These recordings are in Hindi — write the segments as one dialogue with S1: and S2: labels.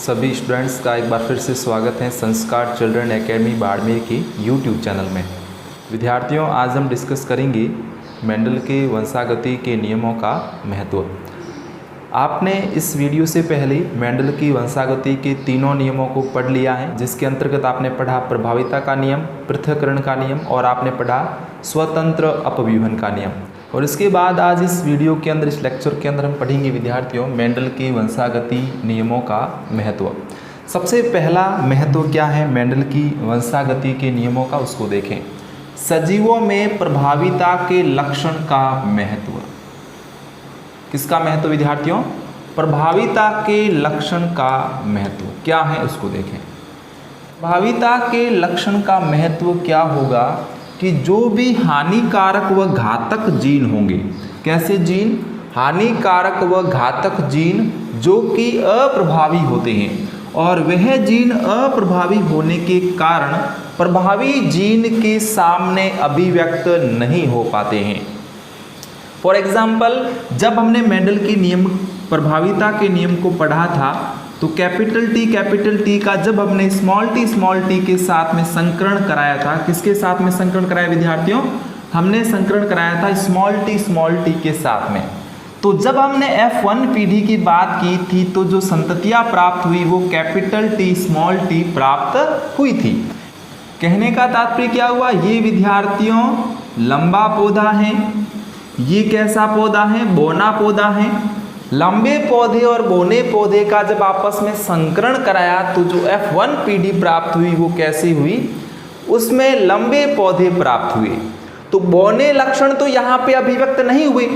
S1: सभी स्टूडेंट्स का एक बार फिर से स्वागत है संस्कार चिल्ड्रन एकेडमी बाड़मेर के यूट्यूब चैनल में। विद्यार्थियों, आज हम डिस्कस करेंगे मेंडल के वंशागति के नियमों का महत्व। आपने इस वीडियो से पहले मेंडल की वंशागति के तीनों नियमों को पढ़ लिया है, जिसके अंतर्गत आपने पढ़ा प्रभाविता का नियम, पृथक्करण का नियम और आपने पढ़ा स्वतंत्र अपव्यूहन का नियम। और इसके बाद आज इस वीडियो के अंदर, इस लेक्चर के अंदर हम पढ़ेंगे विद्यार्थियों मेंडल के वंशागति नियमों का महत्व। सबसे पहला महत्व क्या है मेंडल की वंशागति के नियमों का, उसको देखें। सजीवों में प्रभाविता के लक्षण का महत्व। किसका महत्व विद्यार्थियों? प्रभाविता के लक्षण का महत्व क्या है उसको देखें। प्रभाविता के लक्षण का महत्व क्या होगा कि जो भी हानिकारक व घातक जीन होंगे, कैसे जीन? हानिकारक व घातक जीन जो कि अप्रभावी होते हैं, और वह जीन अप्रभावी होने के कारण प्रभावी जीन के सामने अभिव्यक्त नहीं हो पाते हैं। फॉर एग्जाम्पल, जब हमने मेंडल के नियम, प्रभाविता के नियम को पढ़ा था, तो कैपिटल टी का जब हमने स्मॉल टी के साथ में संकरण कराया था, किसके साथ में संकरण कराया विद्यार्थियों? हमने संकरण कराया था स्मॉल टी के साथ में। तो जब हमने F1 पीढ़ी की बात की थी, तो जो संततियां प्राप्त हुई वो कैपिटल टी स्मॉल टी प्राप्त हुई थी। कहने का तात्पर्य क्या हुआ? ये विद्यार्थियों लंबा पौधा है, ये कैसा पौधा है? बौना पौधा है। लंबे पौधे और बौने पौधे का जब आपस में संकरण कराया तो जो F1 पीढ़ी प्राप्त हुई वो कैसी हुई? उसमें लंबे पौधे प्राप्त हुए। तो बौने लक्षण तो यहाँ पे अभिव्यक्त नहीं हुए,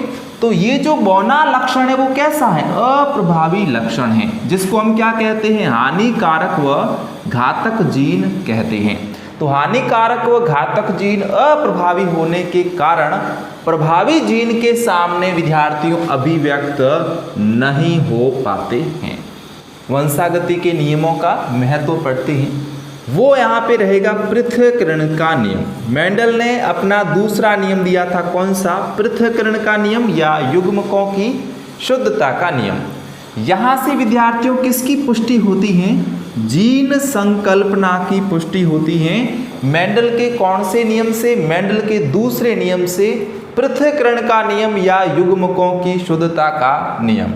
S1: तो ये जो बौना लक्षण है वो कैसा है? अप्रभावी लक्षण है, जिसको हम क्या कहते हैं? हानिकारक व घातक जीन कहते हैं। तो हानिकारक व घातक जीन अप्रभावी होने के कारण प्रभावी जीन के सामने विद्यार्थियों अभिव्यक्त नहीं हो पाते हैं। वंशागति के नियमों का महत्व पढ़ते हैं। वो यहाँ पे रहेगा पृथक्करण का नियम। मेंडल ने अपना दूसरा नियम दिया था, कौन सा? पृथक्करण का नियम या युग्मकों की शुद्धता का नियम। यहाँ से विद्यार्थियों किसकी पुष्टि होती है? जीन संकल्पना की पुष्टि होती है। मेंडल के कौन से नियम से? मेंडल के दूसरे नियम से, पृथक्करण का नियम या युग्मकों की शुद्धता का नियम।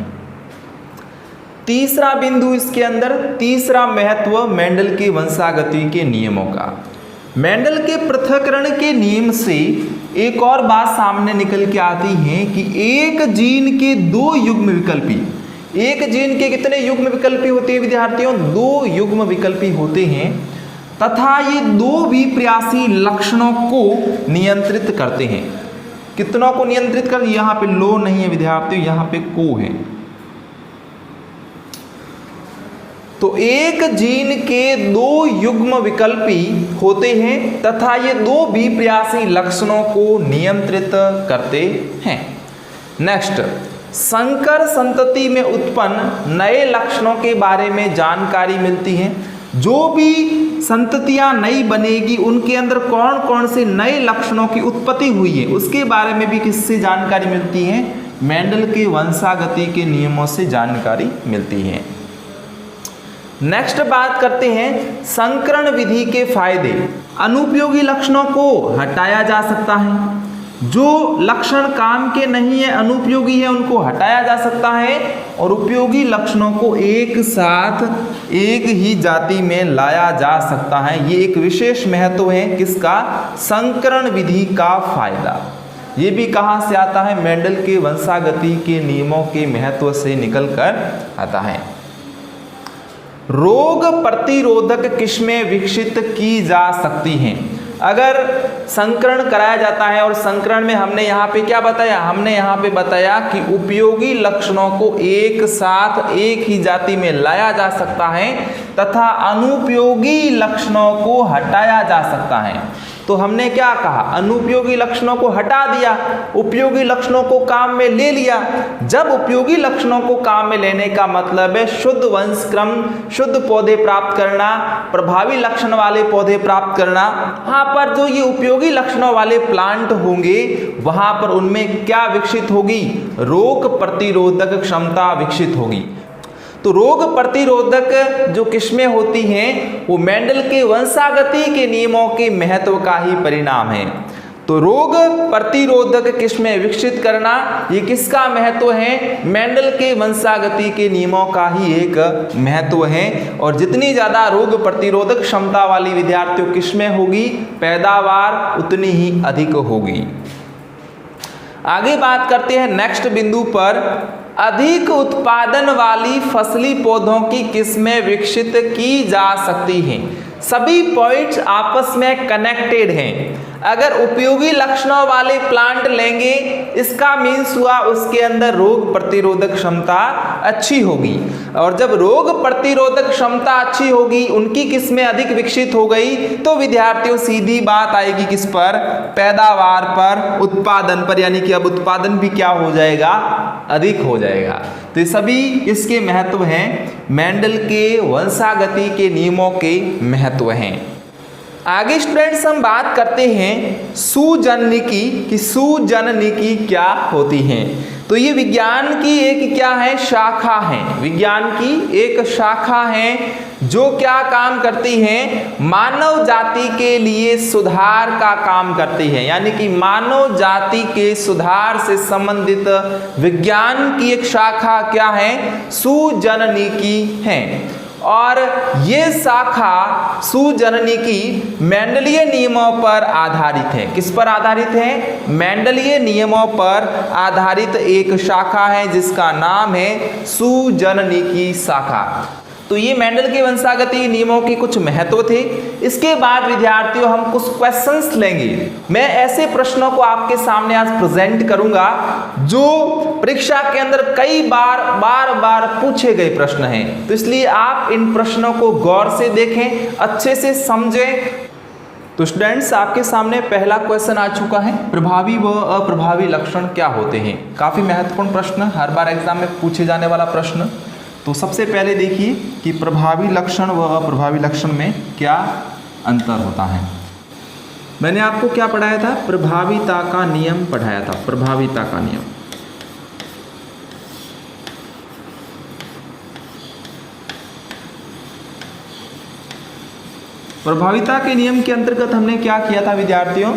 S1: तीसरा बिंदु इसके अंदर, तीसरा महत्व मेंडल के वंशागति के नियमों का। मेंडल के पृथक्करण के नियम से एक और बात सामने निकल के आती है कि एक जीन के दो युग्म विकल्पी, एक जीन के कितने युग्म विकल्पी होते हैं विद्यार्थियों? दो युग्म विकल्पी होते हैं, तथा ये दो भी प्रयासी लक्षणों को नियंत्रित करते हैं। कितनों को नियंत्रित कर? यहाँ पे लो नहीं है विद्यार्थियों, यहाँ पे को है। तो एक जीन के दो युग्म विकल्पी होते हैं तथा ये दो भी प्रयासी लक्षणों को नियंत्रित करते हैं। नेक्स्ट, संकर संतति में उत्पन्न नए लक्षणों के बारे में जानकारी मिलती है। जो भी संततियां नई बनेगी उनके अंदर कौन कौन से नए लक्षणों की उत्पत्ति हुई है, उसके बारे में भी किससे जानकारी मिलती है? मेंडल के वंशागति के नियमों से जानकारी मिलती है। नेक्स्ट बात करते हैं संकरण विधि के फायदे। अनुपयोगी लक्षणों को हटाया जा सकता है। जो लक्षण काम के नहीं है, अनुपयोगी है, उनको हटाया जा सकता है, और उपयोगी लक्षणों को एक साथ एक ही जाति में लाया जा सकता है। ये एक विशेष महत्व है किसका? संकरण विधि का फायदा। ये भी कहाँ से आता है? मेंडल के वंशागति के नियमों के महत्व से निकल कर आता है। रोग प्रतिरोधक किस्में विकसित की जा सकती हैं। अगर संकरण कराया जाता है, और संकरण में हमने यहाँ पे क्या बताया? हमने यहाँ पे बताया कि उपयोगी लक्षणों को एक साथ एक ही जाति में लाया जा सकता है तथा अनुपयोगी लक्षणों को हटाया जा सकता है। तो हमने क्या कहा? अनुपयोगी लक्षणों को हटा दिया, उपयोगी लक्षणों को काम में ले लिया। जब उपयोगी लक्षणों को काम में लेने का मतलब है शुद्ध वंशक्रम, शुद्ध पौधे प्राप्त करना, प्रभावी लक्षण वाले पौधे प्राप्त करना। वहां पर जो ये उपयोगी लक्षणों वाले प्लांट होंगे, वहां पर उनमें क्या विकसित होगी? रोग प्रतिरोधक क्षमता विकसित होगी। तो रोग प्रतिरोधक जो किस्में होती हैं वो मेंडल के वंशागति के नियमों के महत्व का ही परिणाम है। तो रोग प्रतिरोधक किस्में विकसित करना ये किसका महत्व है? मेंडल के वंशागति के नियमों का ही एक महत्व है। और जितनी ज़्यादा रोग प्रतिरोधक क्षमता वाली विद्यार्थियों किस्में होगी, पैदावार उतनी ही अधिक होगी। आगे बात करते हैं नेक्स्ट बिंदु पर, अधिक उत्पादन वाली फसली पौधों की किस्में विकसित की जा सकती हैं। सभी पॉइंट्स आपस में कनेक्टेड हैं। अगर उपयोगी लक्षणों वाले प्लांट लेंगे, इसका मीन्स हुआ उसके अंदर रोग प्रतिरोधक क्षमता अच्छी होगी। और जब रोग प्रतिरोधक क्षमता अच्छी होगी, उनकी किस्में अधिक विकसित हो गई, तो विद्यार्थियों सीधी बात आएगी किस पर? पैदावार पर, उत्पादन पर। यानी कि अब उत्पादन भी क्या हो जाएगा? अधिक हो जाएगा। तो ये सभी इसके महत्व हैं, मेंडल के वंशागति के नियमों के महत्व हैं। आगे स्टूडेंट्स हम बात करते हैं सुजननिकी कि सुजननिकी क्या होती हैं। तो ये विज्ञान की एक क्या है? शाखा है। विज्ञान की एक शाखा है जो क्या काम करती है? मानव जाति के लिए सुधार का काम करती है। यानी कि मानव जाति के सुधार से संबंधित विज्ञान की एक शाखा क्या है? सुजननिकी है। और ये शाखा सुजननिकी मेंडलीय नियमों पर आधारित है। किस पर आधारित है? मेंडलीय नियमों पर आधारित एक शाखा है जिसका नाम है सुजननिकी शाखा। तो ये मेंडल के वंशागति नियमों के कुछ महत्व थे। इसके बाद विद्यार्थियों हम कुछ क्वेश्चंस लेंगे। मैं ऐसे प्रश्नों को आपके सामने आज प्रेजेंट करूंगा जो परीक्षा के अंदर कई बार पूछे गए प्रश्न हैं। तो इसलिए आप इन प्रश्नों को गौर से देखें, अच्छे से समझें। तो स्टूडेंट्स, आपके सामने पहला क्वेश्चन आ चुका है, प्रभावी व अप्रभावी लक्षण क्या होते हैं। काफी महत्वपूर्ण प्रश्न, हर बार एग्जाम में पूछे जाने वाला प्रश्न। तो सबसे पहले देखिए कि प्रभावी लक्षण व अप्रभावी लक्षण में क्या अंतर होता है। मैंने आपको क्या पढ़ाया था? प्रभावीता का नियम पढ़ाया था। प्रभावीता का नियम। प्रभावीता के नियम के अंतर्गत हमने क्या किया था विद्यार्थियों?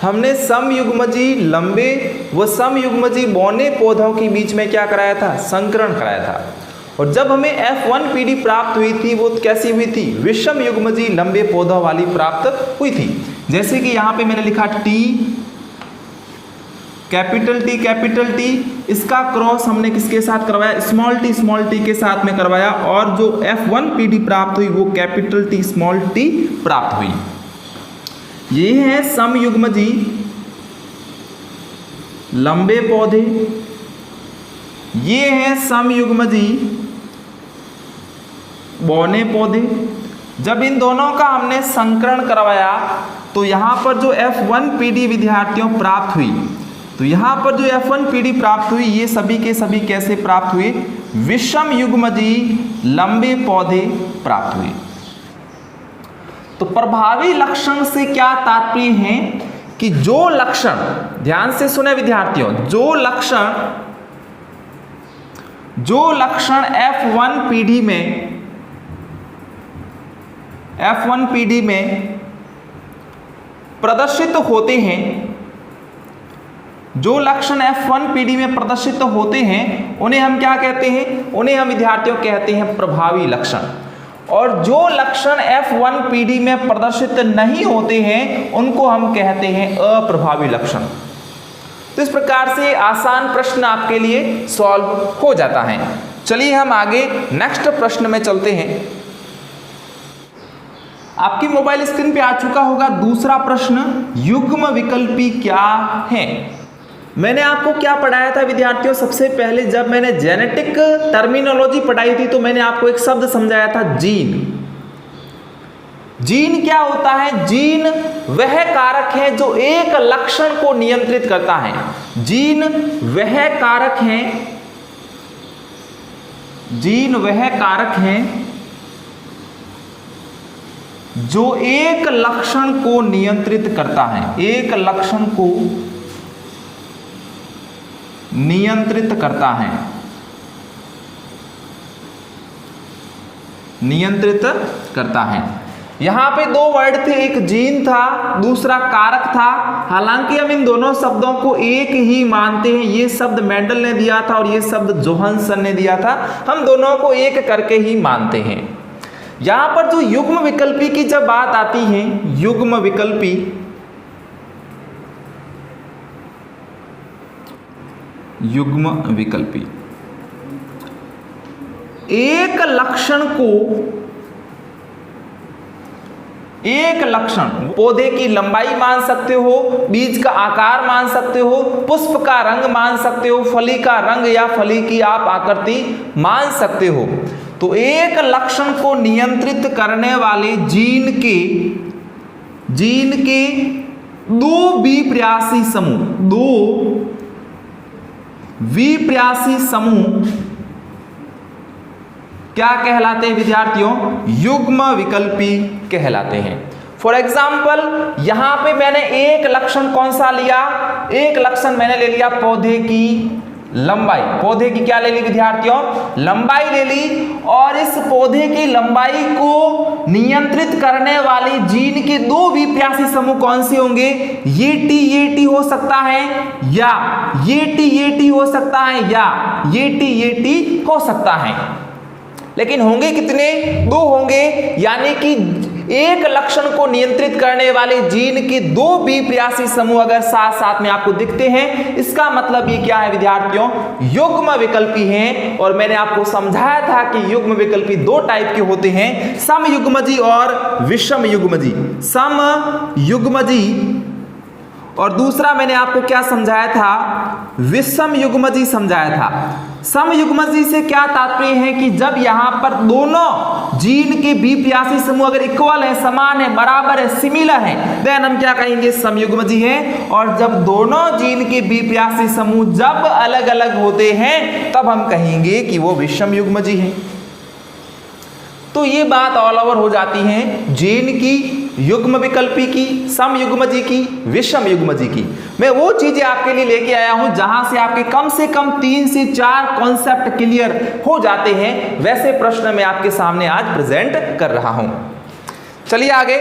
S1: हमने समयुग्मजी लंबे व समयुग्मजी बौने पौधों के बीच में क्या कराया था? संकरण कराया था। और जब हमें F1 पीढ़ी प्राप्त हुई थी वो कैसी हुई थी? विषम युग्मजी लंबे पौधों वाली प्राप्त हुई थी। जैसे कि यहाँ पे मैंने लिखा T, कैपिटल T, इसका क्रॉस हमने किसके साथ करवाया? स्मॉल t के साथ में करवाया। और जो F1 पीढ़ी प्राप्त हुई वो कैपिटल T स्मॉल t प्राप्त हुई। ये है समयुग्मजी लंबे पौधे, ये है समयुग्मजी बौने पौधे। जब इन दोनों का हमने संकरण करवाया तो यहाँ पर जो F1 पीढ़ी विद्यार्थियों प्राप्त हुई, तो यहाँ पर जो F1 पीढ़ी प्राप्त हुई, ये सभी के सभी कैसे प्राप्त हुए? विषम युग्मजी लंबे पौधे प्राप्त हुए। तो प्रभावी लक्षण से क्या तात्पर्य है कि जो लक्षण, ध्यान से सुने विद्यार्थियों, जो लक्षण F1 पीढ़ी में प्रदर्शित होते हैं, जो लक्षण F1 पीढ़ी में प्रदर्शित होते हैं उन्हें हम क्या कहते हैं? उन्हें हम विद्यार्थियों कहते हैं प्रभावी लक्षण। और जो लक्षण F1 पीढ़ी में प्रदर्शित नहीं होते हैं उनको हम कहते हैं अप्रभावी लक्षण। तो इस प्रकार से आसान प्रश्न आपके लिए सॉल्व हो जाता है। चलिए हम आगे नेक्स्ट प्रश्न में चलते हैं। आपकी मोबाइल स्क्रीन पे आ चुका होगा दूसरा प्रश्न, युग्म विकल्पी क्या है। मैंने आपको क्या पढ़ाया था विद्यार्थियों? सबसे पहले जब मैंने जेनेटिक टर्मिनोलॉजी पढ़ाई थी तो मैंने आपको एक शब्द समझाया था, जीन। जीन क्या होता है? जीन वह कारक है जो एक लक्षण को नियंत्रित करता है। जीन वह कारक है जो एक लक्षण को नियंत्रित करता है, एक लक्षण को नियंत्रित करता है। नियंत्रित करता है। यहाँ पे दो वर्ड थे, एक जीन था, दूसरा कारक था। हालांकि हम इन दोनों शब्दों को एक ही मानते हैं। ये शब्द मेंडल ने दिया था और ये शब्द जोहानसन ने दिया था। हम दोनों को एक करके ही मानते हैं। यहाँ पर जो युग्म विकल्पी की जब बात आती है, युग्म विकल्पी, युग्म विकल्पी एक लक्षण पौधे की लंबाई मान सकते हो, बीज का आकार मान सकते हो, पुष्प का रंग मान सकते हो, फली का रंग या फली की आप आकृति मान सकते हो। तो एक लक्षण को नियंत्रित करने वाले जीन के दो विपर्यासी समूह क्या कहलाते हैं विद्यार्थियों? युग्म विकल्पी कहलाते हैं। फॉर एग्जाम्पल यहां पे मैंने एक लक्षण कौन सा लिया? एक लक्षण मैंने ले लिया पौधे की लंबाई। पौधे की क्या ले ली विद्यार्थियों? लंबाई ले ली। और इस पौधे की लंबाई को नियंत्रित करने वाली जीन के दो विपर्यासी समूह कौन से होंगे? ये टी हो सकता है, या ये टी हो सकता है, या ये टी हो सकता है। लेकिन होंगे कितने? दो होंगे। यानी कि एक लक्षण को नियंत्रित करने वाले जीन के दो विपर्यासी समूह अगर साथ साथ में आपको दिखते हैं, इसका मतलब ये क्या है विद्यार्थियों? युग्म विकल्पी हैं। और मैंने आपको समझाया था कि युग्म विकल्पी दो टाइप के होते हैं, समयुग्मजी और विषमयुग्मजी। समयुग्मजी और दूसरा मैंने आपको क्या समझाया था? विषमयुग्मजी समझाया था। समयुग्मजी से क्या तात्पर्य है कि जब यहां पर दोनों जीन के विपर्यासी समूह अगर इक्वल है, समान है, बराबर है, सिमिलर है, देन हम क्या कहेंगे? समयुग्मजी है। और जब दोनों जीन के विपर्यासी समूह जब अलग अलग होते हैं तब हम कहेंगे कि वो विषमयुग्मजी है। तो ये बात ऑल ओवर हो जाती है जीन की, युग्म विकल्पी की, समयुग्मजी की, विषमयुग्मजी की। मैं वो चीजें आपके लिए लेके आया हूं जहां से आपके कम से कम 3 से 4 कॉन्सेप्ट क्लियर हो जाते हैं। वैसे प्रश्न मैं आपके सामने आज प्रेजेंट कर रहा हूं। चलिए आगे,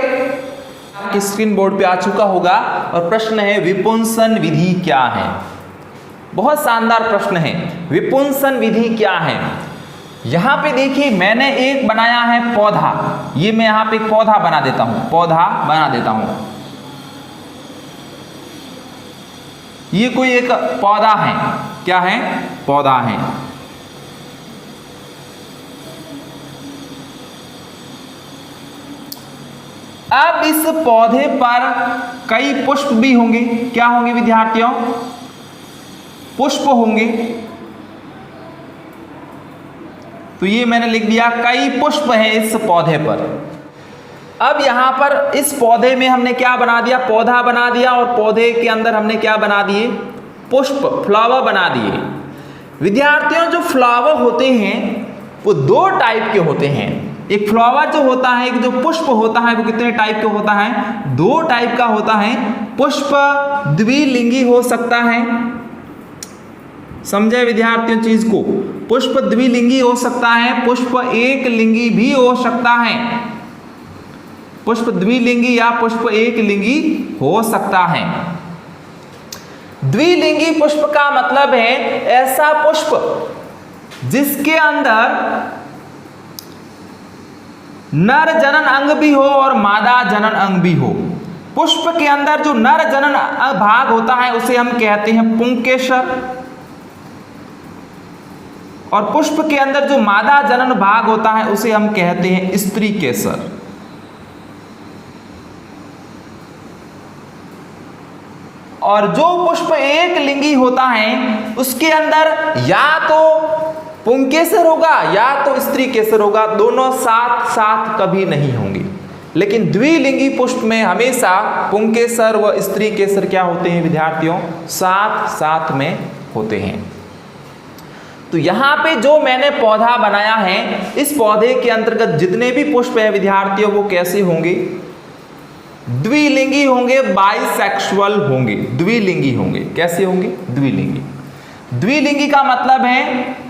S1: आपकी स्क्रीन बोर्ड पे आ चुका होगा और प्रश्न है विपुंसन विधि क्या है। बहुत शानदार प्रश्न है। विपुंसन विधि क्या है? यहां पे देखिए मैंने एक बनाया है पौधा। ये मैं यहां पे एक पौधा बना देता हूं, ये कोई एक पौधा है। क्या है? पौधा है। अब इस पौधे पर कई पुष्प भी होंगे। क्या होंगे विद्यार्थियों? पुष्प होंगे। तो ये मैंने लिख दिया कई पुष्प हैं इस पौधे पर। अब यहां पर इस पौधे में हमने क्या बना दिया? पौधा बना दिया। और पौधे के अंदर हमने क्या बना दिए? पुष्प, फ्लावर बना दिए। विद्यार्थियों जो फ्लावर होते हैं वो दो टाइप के होते हैं। एक फ्लावर जो होता है, एक जो पुष्प होता है, वो कितने टाइप का होता है? दो टाइप का होता है। पुष्प द्विलिंगी हो सकता है। समझे विद्यार्थियों चीज को? पुष्प द्विलिंगी हो सकता है, पुष्प एक लिंगी भी हो सकता है। पुष्प द्विलिंगी या पुष्प एक लिंगी हो सकता है। द्विलिंगी पुष्प का मतलब है ऐसा पुष्प जिसके अंदर नर जनन अंग भी हो और मादा जनन अंग भी हो। पुष्प के अंदर जो नर जनन भाग होता है उसे हम कहते हैं पुंकेसर, और पुष्प के अंदर जो मादा जनन भाग होता है उसे हम कहते हैं स्त्री केसर। और जो पुष्प एक लिंगी होता है उसके अंदर या तो पुंकेसर होगा या तो स्त्री केसर होगा, दोनों साथ साथ कभी नहीं होंगे। लेकिन द्विलिंगी पुष्प में हमेशा पुंकेसर व स्त्री केसर क्या होते हैं विद्यार्थियों? साथ साथ में होते हैं। तो यहाँ पे जो मैंने पौधा बनाया है, इस पौधे के अंतर्गत जितने भी पुष्प है विद्यार्थियों वो कैसे होंगे? द्विलिंगी होंगे, बाइसेक्सुअल होंगे, द्विलिंगी होंगे। कैसे होंगे? द्विलिंगी। द्विलिंगी का मतलब है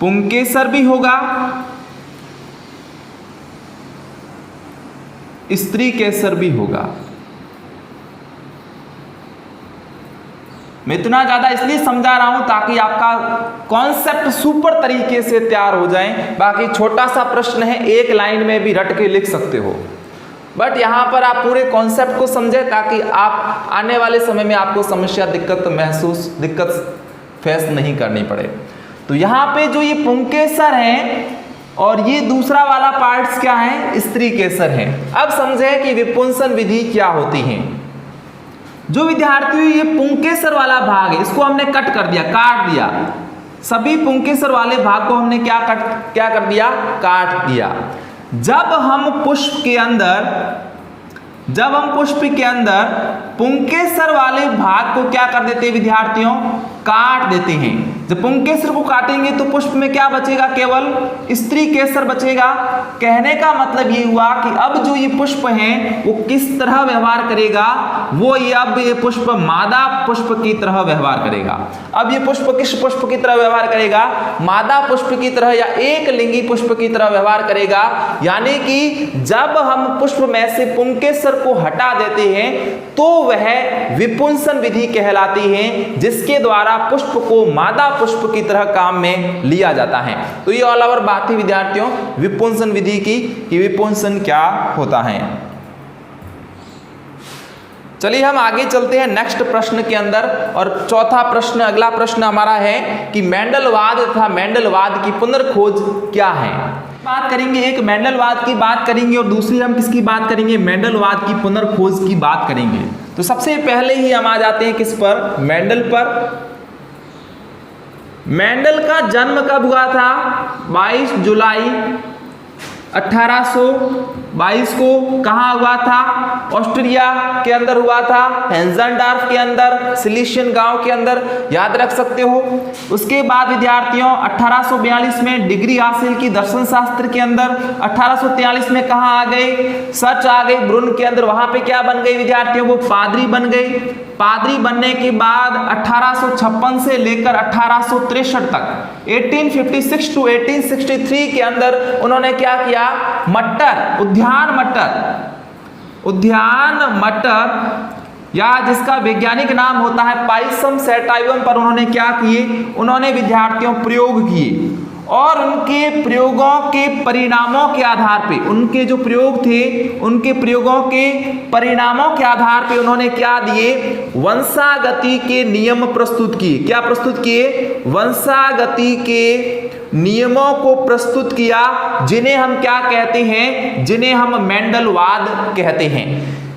S1: पुंकेसर भी होगा, स्त्री केसर भी होगा। मैं इतना ज्यादा इसलिए समझा रहा हूं ताकि आपका कॉन्सेप्ट सुपर तरीके से तैयार हो जाए। बाकी छोटा सा प्रश्न है, एक लाइन में भी रट के लिख सकते हो, बट यहां पर आप पूरे कॉन्सेप्ट को समझे ताकि आप आने वाले समय में आपको समस्या दिक्कत फेस नहीं करनी पड़े। तो यहाँ पे जो ये पुंकेसर है और ये दूसरा वाला पार्ट्स क्या है, स्त्री केसर है। अब समझे कि विपुंसन विधि क्या होती है। जो विद्यार्थियों ये पुंकेसर वाला भाग है इसको हमने कट कर दिया, काट दिया। सभी पुंकेसर वाले भाग को हमने क्या कर दिया, काट दिया। जब हम पुष्प के अंदर पुंकेसर वाले भाग को क्या कर देते हैं विद्यार्थियों, काट देते हैं। जब पुंकेसर को काटेंगे तो पुष्प में क्या बचेगा, केवल स्त्री केसर बचेगा। कहने का मतलब ये हुआ कि अब जो ये पुष्प है वो किस तरह व्यवहार करेगा, अब ये पुष्प मादा पुष्प की तरह व्यवहार करेगा। अब ये पुष्प किस पुष्प की तरह व्यवहार करेगा, मादा पुष्प की तरह या एक लिंगी पुष्प की तरह व्यवहार करेगा। यानी कि जब हम पुष्प में से पुंकेसर को हटा देते हैं तो वह विपुंसन विधि कहलाती है, जिसके द्वारा पुष्प को मादा पुष्प की तरह काम में लिया जाता है। तो ये ऑल ओवर बात थी विद्यार्थियों विपुंसन विधि की कि विपुंसन क्या होता है। चलिए हम आगे चलते हैं नेक्स्ट प्रश्न के अंदर। और चौथा प्रश्न, अगला प्रश्न हमारा है कि मेंडलवाद तथा मेंडलवाद की पुनर्खोज क्या है। बात करेंगे, एक मेंडलवाद की बात करेंगे और दूसरी हम किसकी बात करेंगे, मेंडलवाद की पुनर्खोज की बात करेंगे। तो सबसे पहले ही हम आ जाते हैं किस पर, मेंडल पर। मेंडल का जन्म कब हुआ था, 22 जुलाई 1822 को। कहाँ हुआ था, ऑस्ट्रिया के अंदर हुआ था, हेंजनडार्फ के अंदर, सिलिशियन गांव के अंदर, याद रख सकते हो। उसके बाद विद्यार्थियों 1842 में डिग्री हासिल की दर्शन शास्त्र के अंदर। 1843 में कहाँ आ गए, सर्च आ गई ब्रुन के अंदर। वहां पे क्या बन गई विद्यार्थियों, वो पादरी बन गए। पादरी बनने के बाद 1856 से लेकर 1863 तक 1856 टू 1863 के अंदर उन्होंने क्या किया, उद्यान मटर या जिसका वैज्ञानिक नाम होता है पाइसम सैटाइवम पर उन्होंने क्या किए, उन्होंने विद्यार्थियों प्रयोग किए। और उनके प्रयोगों के परिणामों के आधार पे, उनके जो प्रयोग थे उनके प्रयोगों के परिणामों के आधार पे उन्होंने क्या दिए, वंशागति के नियम प्रस्तुत किए। क्या प्रस्तुत किए, वंशागति के नियमों को प्रस्तुत किया, जिन्हें हम क्या कहते हैं, जिन्हें हम मेंडलवाद कहते हैं।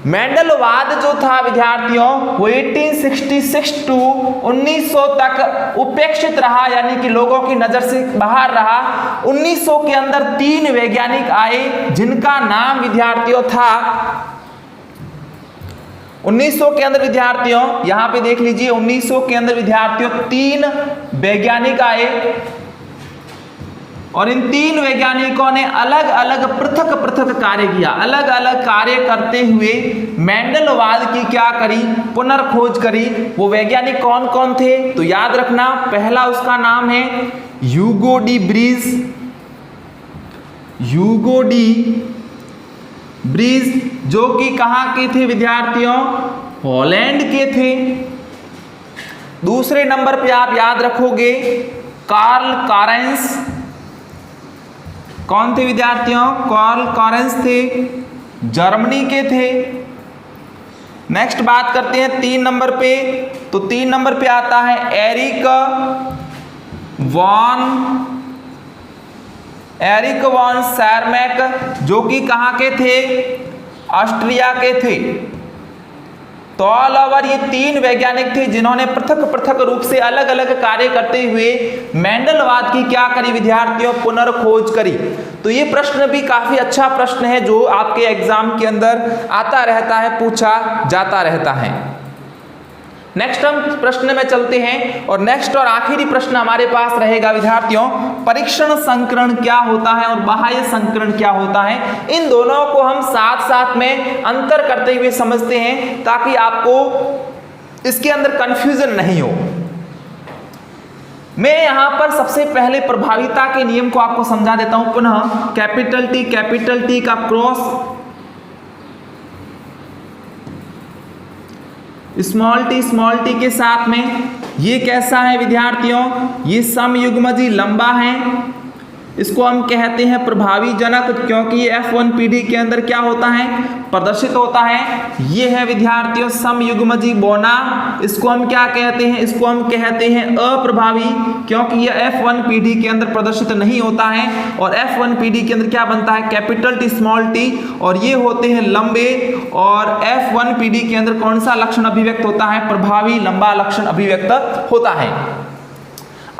S1: मेंडलवाद जो था विद्यार्थियों वो 1866 टू 1900 तक उपेक्षित रहा, यानी कि लोगों की नजर से बाहर रहा। 1900 के अंदर 3 वैज्ञानिक आए जिनका नाम विद्यार्थियों था, 1900 के अंदर विद्यार्थियों यहां पे देख लीजिए, 1900 के अंदर विद्यार्थियों 3 वैज्ञानिक आए और इन 3 वैज्ञानिकों ने अलग अलग पृथक कार्य किया। अलग अलग कार्य करते हुए मेंडलवाद की क्या करी, पुनर्खोज करी। वो वैज्ञानिक कौन कौन थे, तो याद रखना, पहला उसका नाम है ह्यूगो डी ब्रीज, जो कि कहाँ के थे विद्यार्थियों, हॉलैंड के थे। दूसरे नंबर पे आप याद रखोगे कार्ल कॉरेंस। कौन थे विद्यार्थियों, कार्ल कॉरेंस थे, जर्मनी के थे। नेक्स्ट बात करते हैं 3 नंबर पे, तो 3 नंबर पे आता है एरिक वॉन शरमैक, जो कि कहाँ के थे, ऑस्ट्रिया के थे। तो ऑल ओवर ये 3 वैज्ञानिक थे जिन्होंने पृथक रूप से अलग अलग कार्य करते हुए मेंडलवाद की क्या करी विद्यार्थियों, पुनर्खोज करी। तो ये प्रश्न भी काफी अच्छा प्रश्न है जो आपके एग्जाम के अंदर आता रहता है, पूछा जाता रहता है। नेक्स्ट हम प्रश्न में चलते हैं और नेक्स्ट और आखिरी प्रश्न हमारे पास रहेगा विद्यार्थियों, परीक्षण संकरण क्या होता है और बाह्य संकरण क्या होता है। इन दोनों को हम साथ साथ में अंतर करते हुए समझते हैं ताकि आपको इसके अंदर कंफ्यूजन नहीं हो। मैं यहां पर सबसे पहले प्रभाविता के नियम को आपको समझा देता हूं पुनः। कैपिटल टी का क्रॉस स्मॉल टी के साथ में ये कैसा है विद्यार्थियों, ये समयुग्मजी लंबा है, इसको हम कहते हैं प्रभावी जनक, क्योंकि ये F1PD के अंदर क्या होता है, प्रदर्शित होता है। ये है विद्यार्थियों समयुग्मजी बौना, इसको हम क्या कहते हैं, इसको हम कहते हैं अप्रभावी, क्योंकि ये F1PD के अंदर प्रदर्शित नहीं होता है। और F1PD के अंदर क्या बनता है, कैपिटल टी स्मॉल टी, और ये होते हैं लंबे। और F1PD के अंदर कौन सा लक्षण अभिव्यक्त होता है, प्रभावी लंबा लक्षण अभिव्यक्त होता है।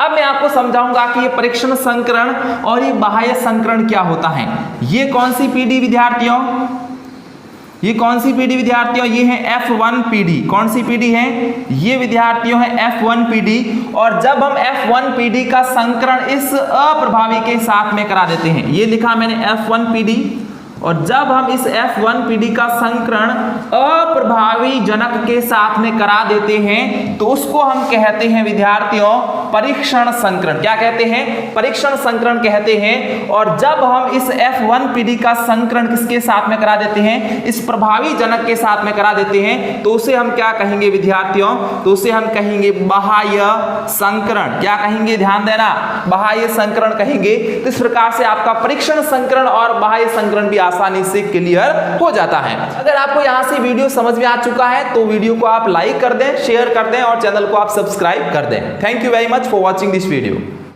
S1: अब मैं आपको समझाऊंगा कि ये परीक्षण संकरण और ये बाह्य संकरण क्या होता है। ये कौन सी पीढ़ी विद्यार्थियों, ये कौन सी पीढ़ी विद्यार्थियों, ये है F1PD। कौन सी पीढ़ी है, ये विद्यार्थियों है F1PD। और जब हम F1PD का संकरण इस अप्रभावी के साथ में करा देते हैं, ये लिखा मैंने F1PD, और जब हम इस F1PD का संकरण अप्रभावी जनक के साथ में करा देते हैं तो उसको हम कहते हैं विद्यार्थियों परीक्षण संकरण। क्या कहते हैं, परीक्षण संकरण कहते हैं। और जब हम इस F1PD का संकरण किसके साथ में करा देते हैं, इस प्रभावी जनक के साथ में करा देते हैं, तो उसे हम क्या कहेंगे विद्यार्थियों, तो उसे हम कहेंगे बाह्य संकरण। क्या कहेंगे, ध्यान देना, बाह्य संकरण कहेंगे। तो इस प्रकार से आपका परीक्षण संकरण और बाह्य संकरण भी आसानी से क्लियर हो जाता है। अगर आपको यहां से वीडियो समझ में आ चुका है तो वीडियो को आप लाइक कर दें, शेयर कर दें और चैनल को आप सब्सक्राइब कर दें। Thank you very much for watching this video.